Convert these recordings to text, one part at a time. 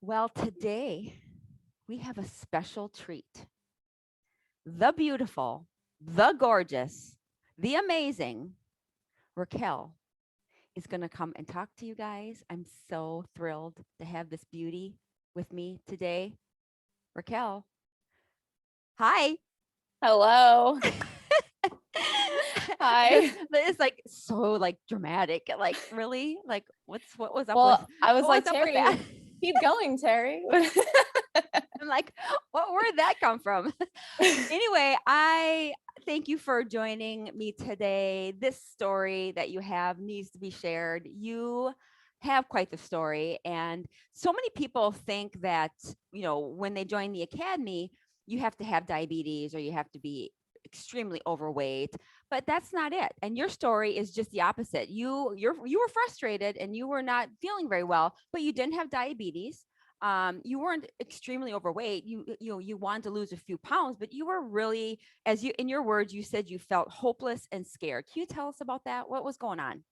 Well, today we have a special treat. The beautiful, the gorgeous, the amazing Raquel is going to come and talk to you guys. I'm so thrilled to have this beauty with me today. Raquel, hi. Hello. Hi. It's like so like dramatic. Like really? Like what was up with Well, I was what was like, up with that? Terry, keep going, Terry. I'm like, where'd that come from? Anyway, I thank you for joining me today. This story that you have needs to be shared. You have quite the story. And so many people think that, when they join the academy, you have to have diabetes or you have to be extremely overweight, but that's not it. And your story is just the opposite. You were frustrated and you were not feeling very well, but you didn't have diabetes. You weren't extremely overweight. You wanted to lose a few pounds, but you were really, as you in your words, you said you felt hopeless and scared. Can you tell us about that? What was going on?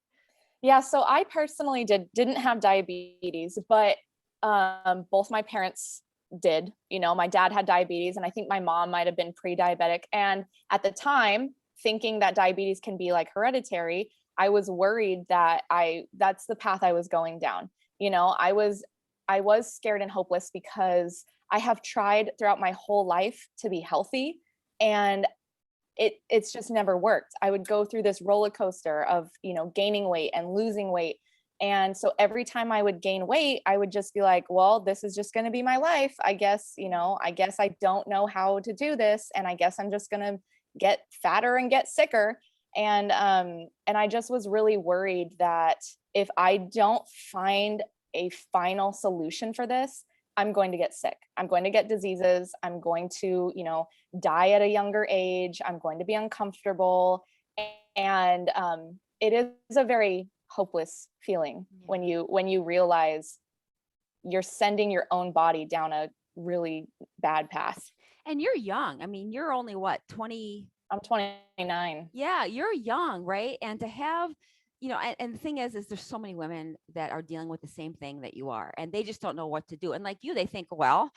Yeah, so I personally didn't have diabetes, but both my parents did. My dad had diabetes, and I think my mom might have been pre-diabetic. And at the time, thinking that diabetes can be like hereditary, I was worried that that's the path I was going down. I was scared and hopeless because I have tried throughout my whole life to be healthy, and it's just never worked. I would go through this roller coaster of, gaining weight and losing weight. And so every time I would gain weight, I would just be like, well, this is just going to be my life. I guess I don't know how to do this. And I guess I'm just going to get fatter and get sicker. And I just was really worried that if I don't find a final solution for this, I'm going to get sick. I'm going to get diseases. I'm going to, die at a younger age. I'm going to be uncomfortable. And it is a very hopeless feeling when Yeah. you realize you're sending your own body down a really bad path. And you're young. I mean, you're only what, 20? I'm 29. Yeah, you're young, right? And to have, and the thing is there's so many women that are dealing with the same thing that you are, and they just don't know what to do. And like you, they think, well,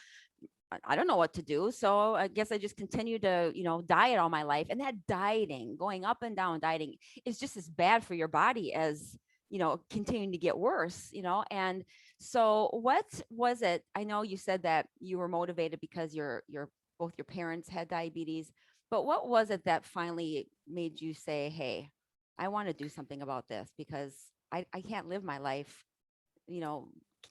I don't know what to do. So I guess I just continue to, diet all my life. And that dieting, going up and down dieting is just as bad for your body as, continuing to get worse, And so what was it? I know you said that you were motivated because both your parents had diabetes, but what was it that finally made you say, hey, I want to do something about this because I can't live my life, you know,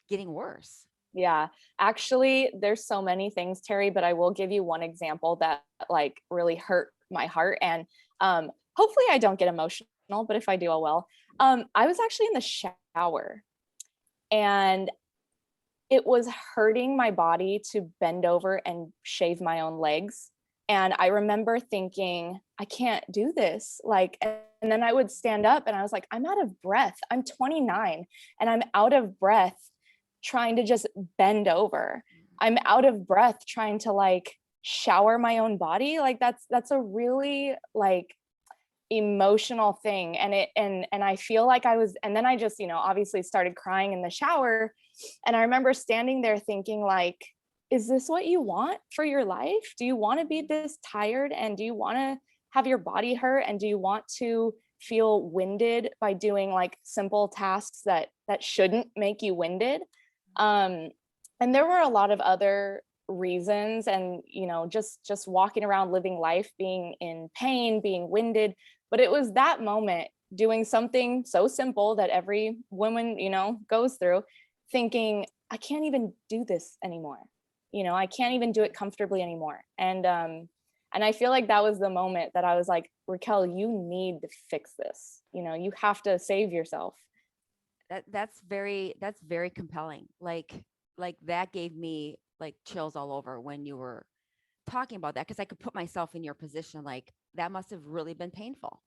getting worse. Yeah, actually, there's so many things, Terry, but I will give you one example that like really hurt my heart. And hopefully I don't get emotional, but if I do, I will. I was actually in the shower, and it was hurting my body to bend over and shave my own legs. And I remember thinking, I can't do this. And then I would stand up and I was like, I'm out of breath. I'm 29 and I'm out of breath trying to just bend over. I'm out of breath trying to like shower my own body. Like that's a really like emotional thing. And I feel like I was, and then I just, obviously started crying in the shower. And I remember standing there thinking like, is this what you want for your life? Do you want to be this tired, and do you want to have your body hurt, and do you want to feel winded by doing like simple tasks that shouldn't make you winded? um and there were a lot of other reasons, and just walking around living life being in pain, being winded. But it was that moment, doing something so simple that every woman goes through, thinking, I can't even do this anymore. I can't even do it comfortably anymore. And I feel like that was the moment that I was like, Raquel, you need to fix this. You have to save yourself. That's very compelling. Like that gave me like chills all over when you were talking about that, because I could put myself in your position. Like that must have really been painful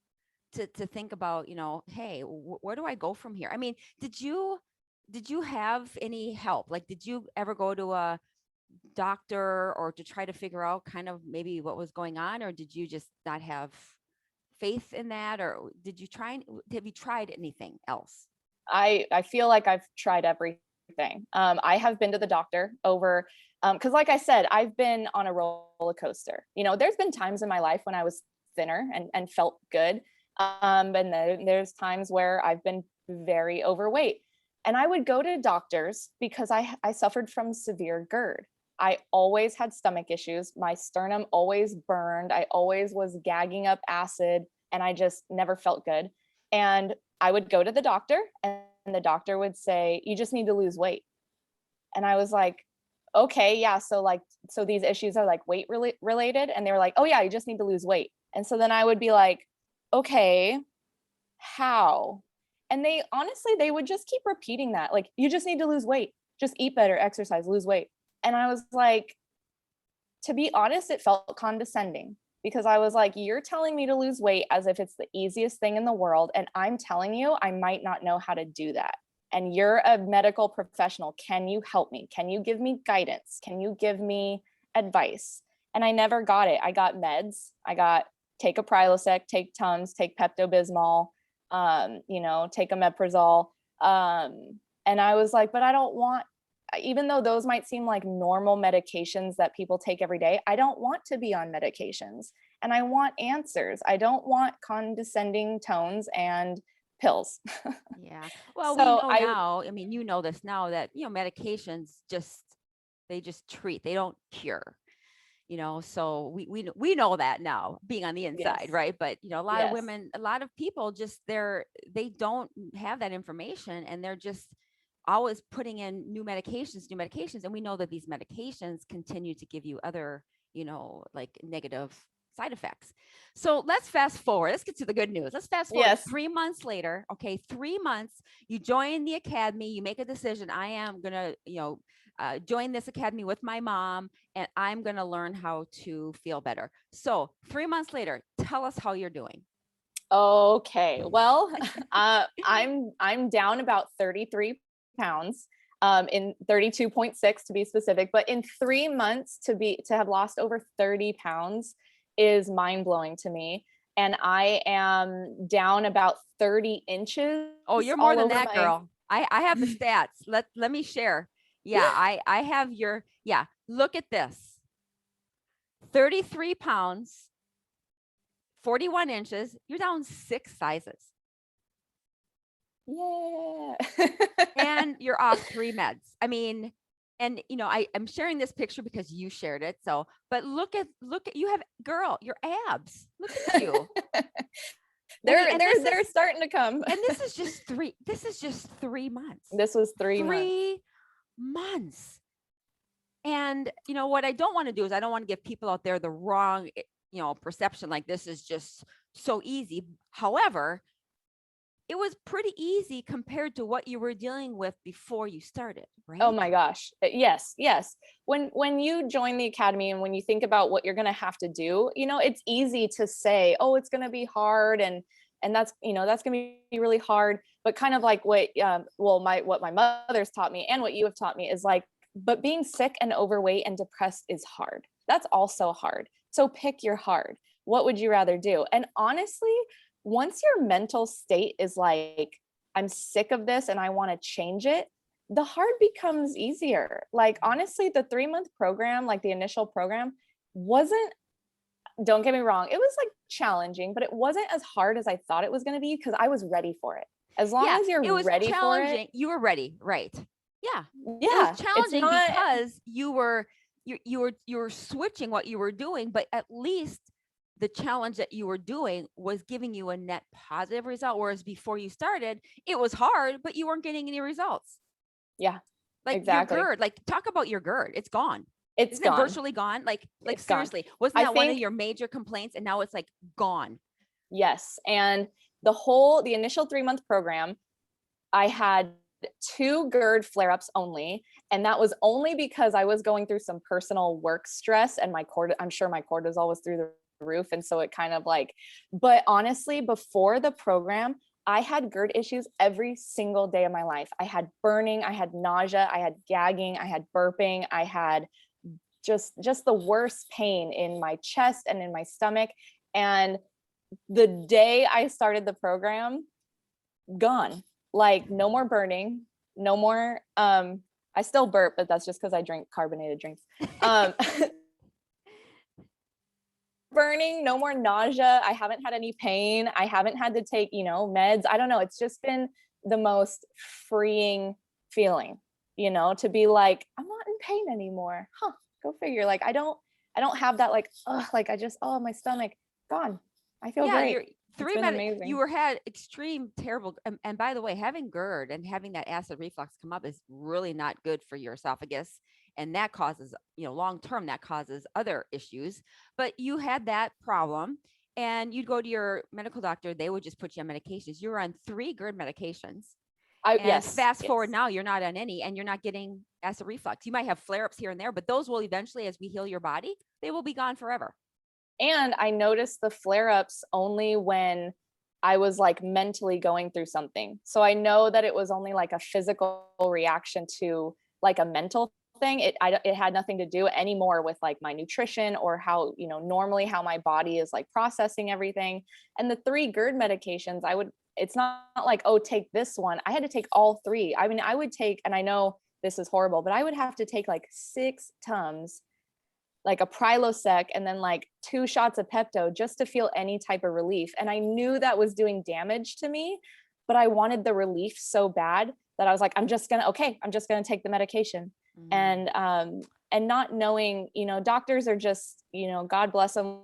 to think about, hey, where do I go from here? I mean, did you have any help? Like, did you ever go to a doctor or to try to figure out kind of maybe what was going on, or did you just not have faith in that, or have you tried anything else? I feel like I've tried everything. everything. I have been to the doctor over, because like I said, I've been on a roller coaster. You know, there's been times in my life when I was thinner and felt good. And then there's times where I've been very overweight. And I would go to doctors because I suffered from severe GERD. I always had stomach issues. My sternum always burned. I always was gagging up acid and I just never felt good. And I would go to the doctor and the doctor would say, you just need to lose weight. And I was like, okay, yeah. So these issues are like weight related. And they were like, oh yeah, you just need to lose weight. And so then I would be like, okay, how? And they honestly, they would just keep repeating that. Like, you just need to lose weight, just eat better, exercise, lose weight. And I was like, to be honest, it felt condescending because I was like, you're telling me to lose weight as if it's the easiest thing in the world. And I'm telling you, I might not know how to do that. And you're a medical professional. Can you help me? Can you give me guidance? Can you give me advice? And I never got it. I got meds. I got take a Prilosec, take Tums, take Pepto-Bismol, take a Meprazole. And I was like, but I don't want, even though those might seem like normal medications that people take every day, I don't want to be on medications and I want answers. I don't want condescending tones and pills. Yeah. Well, we So know now, I mean, you know this now that, medications they just treat, they don't cure, so we know that now being on the inside, yes, right? But, a lot of yes, women, a lot of people just they don't have that information and they're just always putting in new medications. And we know that these medications continue to give you other, like negative side effects. So let's fast forward. Let's get to the good news. Let's fast forward yes. 3 months later. Okay. 3 months, you join the academy, you make a decision. I am going to, join this academy with my mom and I'm going to learn how to feel better. So 3 months later, tell us how you're doing. Okay. Well, I'm down about 33 pounds, in 32.6 to be specific, but in 3 months to have lost over 30 pounds is mind blowing to me. And I am down about 30 inches Oh, you're more all than over that, my, girl. I have the stats. Let me share. Yeah, I have your, yeah, look at this. 33 pounds, 41 inches. You're down 6 sizes. yeah. And you're off 3 meds. I mean, and I'm sharing this picture because you shared it. So, but look at you have, girl, your abs. Look at you. I mean, They're starting to come. and this is just 3 months. This was 3 months. 3 months. And what I don't want to do is I don't want to give people out there the wrong, perception, like this is just so easy. However, it was pretty easy compared to what you were dealing with before you started, right? Oh my gosh. Yes, yes. When you join the academy and when you think about what you're going to have to do, it's easy to say, "Oh, it's going to be hard," and that's going to be really hard, but kind of like what what my mother's taught me and what you have taught me is like, but being sick and overweight and depressed is hard. That's also hard. So pick your hard. What would you rather do? And honestly, once your mental state is like, I'm sick of this and I want to change it, the hard becomes easier. Like, honestly, the 3 month program, like the initial program, wasn't, don't get me wrong, it was like challenging, but it wasn't as hard as I thought it was going to be because I was ready for it. As long Yeah, as it you're was ready for it. challenging. You were ready, right? Yeah. It was Yeah, it's challenging not, because you were switching what you were doing, but at least the challenge that you were doing was giving you a net positive result. Whereas before you started, it was hard, but you weren't getting any results. yeah, Like your exactly. GERD, like talk about your GERD. It's gone. It's Isn't it gone. virtually gone? Like It's gone. seriously, wasn't I that one of think, your major complaints? And now it's like gone. yes. And the initial 3 month program, I had 2 GERD flare-ups only. And that was only because I was going through some personal work stress and I'm sure my cortisol was through the roof. And so it kind of like, but honestly, before the program, I had GERD issues every single day of my life. I had burning, I had nausea, I had gagging, I had burping, I had just the worst pain in my chest and in my stomach. And the day I started the program, gone. Like, no more burning, no more. I still burp, but that's just because I drink carbonated drinks. Um, burning, no more nausea. I haven't had any pain. I haven't had to take, meds. I don't know. It's just been the most freeing feeling, to be like, I'm not in pain anymore. Huh. Go figure. Like I don't have that like, like I just, my stomach gone. I feel Yeah, great. you're It's three been med you amazing. were had extreme terrible and by the way, having GERD and having that acid reflux come up is really not good for your esophagus. And that causes, long term, that causes other issues. But you had that problem and you'd go to your medical doctor, they would just put you on medications. You were on 3 GERD medications. And Yes, fast forward yes. now, you're not on any and you're not getting acid reflux. You might have flare ups here and there, but those will eventually, as we heal your body, they will be gone forever. And I noticed the flare ups only when I was like mentally going through something. So I know that it was only like a physical reaction to like a mental thing. It had nothing to do anymore with like my nutrition or how, normally how my body is like processing everything. And the 3 GERD medications, it's not like, oh, take this one. I had to take all 3. I mean, I would take, and I know this is horrible, but I would have to take like 6 Tums, like a Prilosec, and then like 2 shots of Pepto just to feel any type of relief. And I knew that was doing damage to me, but I wanted the relief so bad that I was like, I'm just gonna take the medication. Mm. And not knowing, doctors are just, God bless them,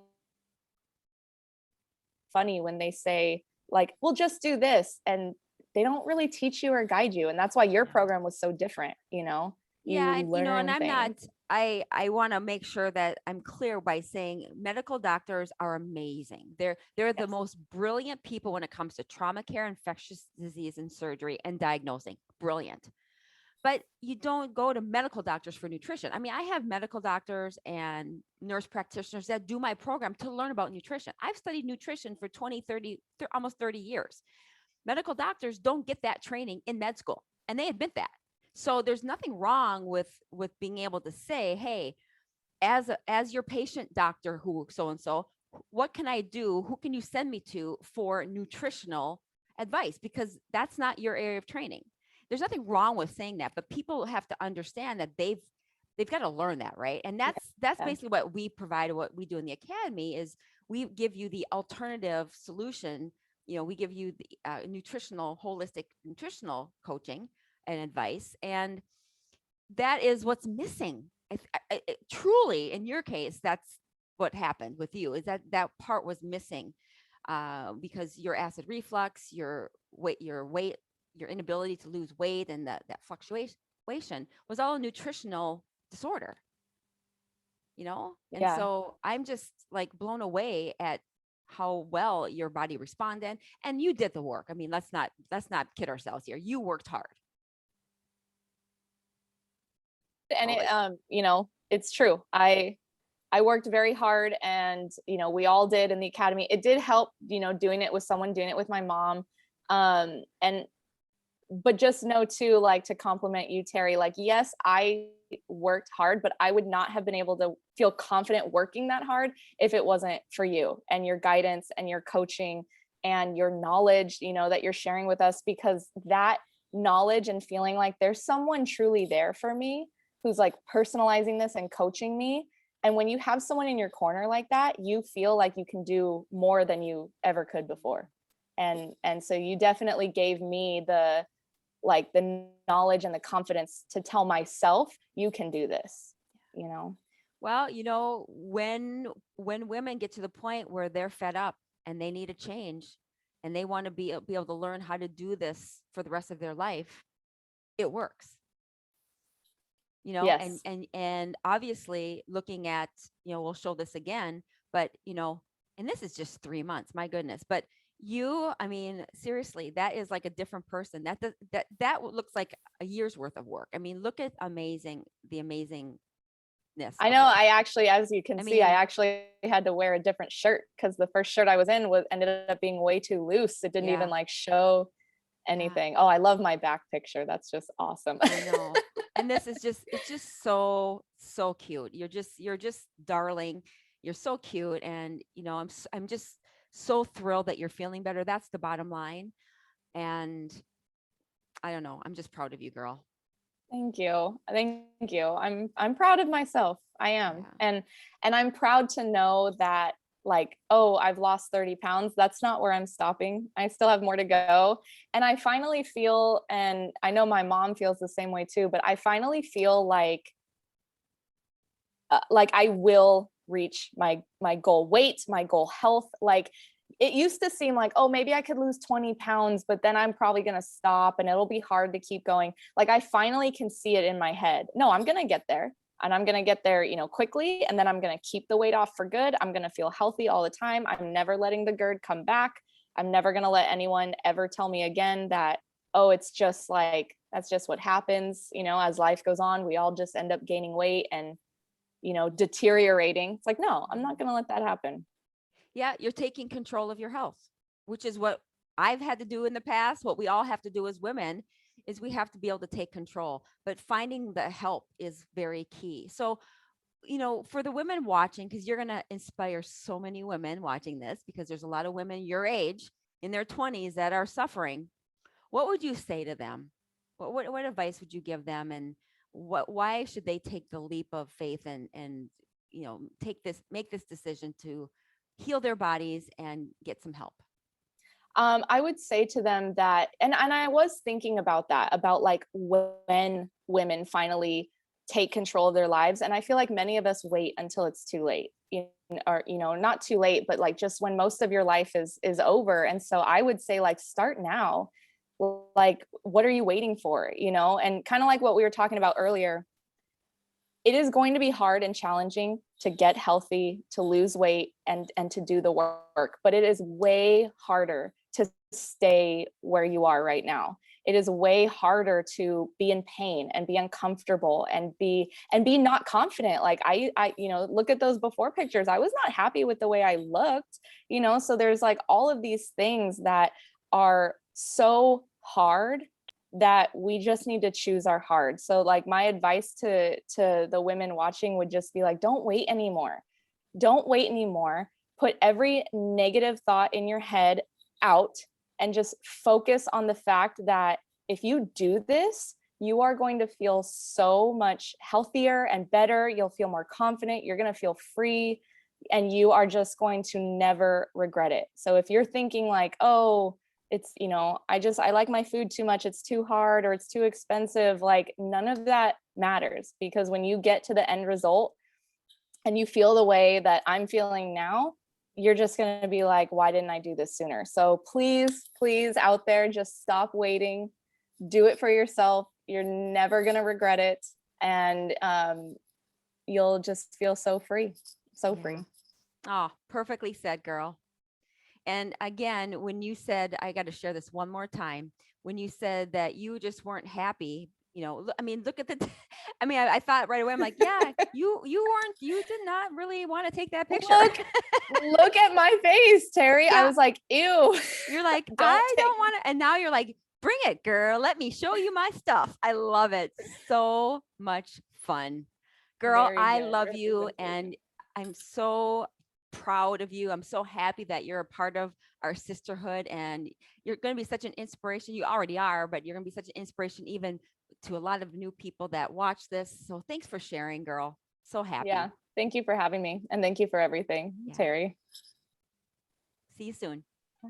funny when they say like, well, just do this. And they don't really teach you or guide you. And that's why your Yeah. program was so different, you Yeah, and and learn I'm not things. I want to make sure that I'm clear by saying medical doctors are amazing. They're the Yes. most brilliant people when it comes to trauma care, infectious disease and surgery and diagnosing. Brilliant. But you don't go to medical doctors for nutrition. I mean, I have medical doctors and nurse practitioners that do my program to learn about nutrition. I've studied nutrition for 20, 30, almost 30 years. Medical doctors don't get that training in med school, and they admit that. So there's nothing wrong with being able to say, hey, as your patient doctor who so and so, what can I do? Who can you send me to for nutritional advice? Because that's not your area of training. There's nothing wrong with saying that, but people have to understand that they've got to learn that, right? And that's Yeah. basically what we provide. What we do in the academy is we give you the alternative solution. We give you the nutritional, holistic nutritional coaching and advice, and that is what's missing. Truly, in your case, that's what happened with you. Is that part was missing because your acid reflux, your weight, your inability to lose weight, and that fluctuation was all a nutritional disorder. And Yeah. so I'm just like blown away at how well your body responded, and you did the work. I mean, let's not kid ourselves here. You worked hard. And All it right. it's true. I worked very hard, and we all did in the academy. It did help, doing it with someone, doing it with my mom. And but just know too, like, to compliment you, Terry, like, yes, I worked hard, but I would not have been able to feel confident working that hard if it wasn't for you and your guidance and your coaching and your knowledge, that you're sharing with us, because that knowledge and feeling like there's someone truly there for me who's like personalizing this and coaching me. And when you have someone in your corner like that, you feel like you can do more than you ever could before. And so you definitely gave me the knowledge and the confidence to tell myself, you can do this, you know. Well, when women get to the point where they're fed up and they need a change and they want to be able to learn how to do this for the rest of their life, it works. And Yes. obviously looking at, we'll show this again, but and this is just 3 months, my goodness. But I mean, seriously, that is like a different person. That looks like a year's worth of work. I mean, look at the amazingness I of know. this. I actually, as you can I see, I mean, actually had to wear a different shirt because the first shirt I was in was ended up being way too loose. It didn't even yeah, like show yeah, anything. Oh, I love my back picture. That's just awesome. I know. And this is it's just so, so cute. You're just darling. You're so cute. And, I'm just so thrilled that you're feeling better. That's the bottom line. And I don't know. I'm just proud of you, girl. Thank you. Thank you. I'm proud of myself. I am. Yeah. And I'm proud to know that, like, oh, I've lost 30 pounds. That's not where I'm stopping. I still have more to go. And I finally feel, and I know my mom feels the same way too, but I finally feel like I will reach my goal weight, my goal health. Like, it used to seem like, oh, maybe I could lose 20 pounds, but then I'm probably going to stop and it'll be hard to keep going. Like, I finally can see it in my head. No, I'm going to get there, and I'm going to get there, quickly. And then I'm going to keep the weight off for good. I'm going to feel healthy all the time. I'm never letting the GERD come back. I'm never going to let anyone ever tell me again that, oh, it's just like, that's just what happens. As life goes on, we all just end up gaining weight and deteriorating. It's like, no, I'm not going to let that happen. Yeah, you're taking control of your health, which is what I've had to do in the past. What we all have to do as women is we have to be able to take control, but finding the help is very key. So, for the women watching, because you're going to inspire so many women watching this, because there's a lot of women your age in their 20s that are suffering. What would you say to them? What advice would you give them, and why should they take the leap of faith and make this decision to heal their bodies and get some help? I would say to them that, and I was thinking about that, about like when women finally take control of their lives. And I feel like many of us wait until it's too late, or, not too late, but like just when most of your life is over. And so I would say, like, start now. Like, what are you waiting for? And kind of like what we were talking about earlier, it is going to be hard and challenging to get healthy, to lose weight, and to do the work, but it is way harder to stay where you are right now. It is way harder to be in pain and be uncomfortable and be not confident. Like, I look at those before pictures. I was not happy with the way I looked, so there's like all of these things that are so hard that we just need to choose our hard. So like, my advice to the women watching would just be like, don't wait anymore. Don't wait anymore. Put every negative thought in your head out and just focus on the fact that if you do this, you are going to feel so much healthier and better. You'll feel more confident. You're going to feel free, and you are just going to never regret it. So if you're thinking like, oh, it's, I like my food too much, it's too hard, or it's too expensive, like, none of that matters, because when you get to the end result and you feel the way that I'm feeling now, you're just going to be like, why didn't I do this sooner? So please out there, just stop waiting. Do it for yourself. You're never going to regret it. And you'll just feel so free. So Yeah. free. Oh, perfectly said, girl. And again, when you said, I got to share this one more time, when you said that you just weren't happy, I mean, look at the, I mean, I thought right away, I'm like, yeah, you did not really want to take that picture. Look at my face, Terry. I Yeah. was like, ew. You're like, Don't I take. don't want to. And now you're like, bring it, girl. Let me show you my stuff. I love it. So much fun. Girl, Very I good love you. And representation. I'm so proud of you. I'm so happy that you're a part of our sisterhood, and you're going to be such an inspiration. You already are, but you're going to be such an inspiration even to a lot of new people that watch this. So thanks for sharing, girl. So Yeah. happy. Thank you for having me. And thank you for everything, Yeah. Terry. See you soon. Bye.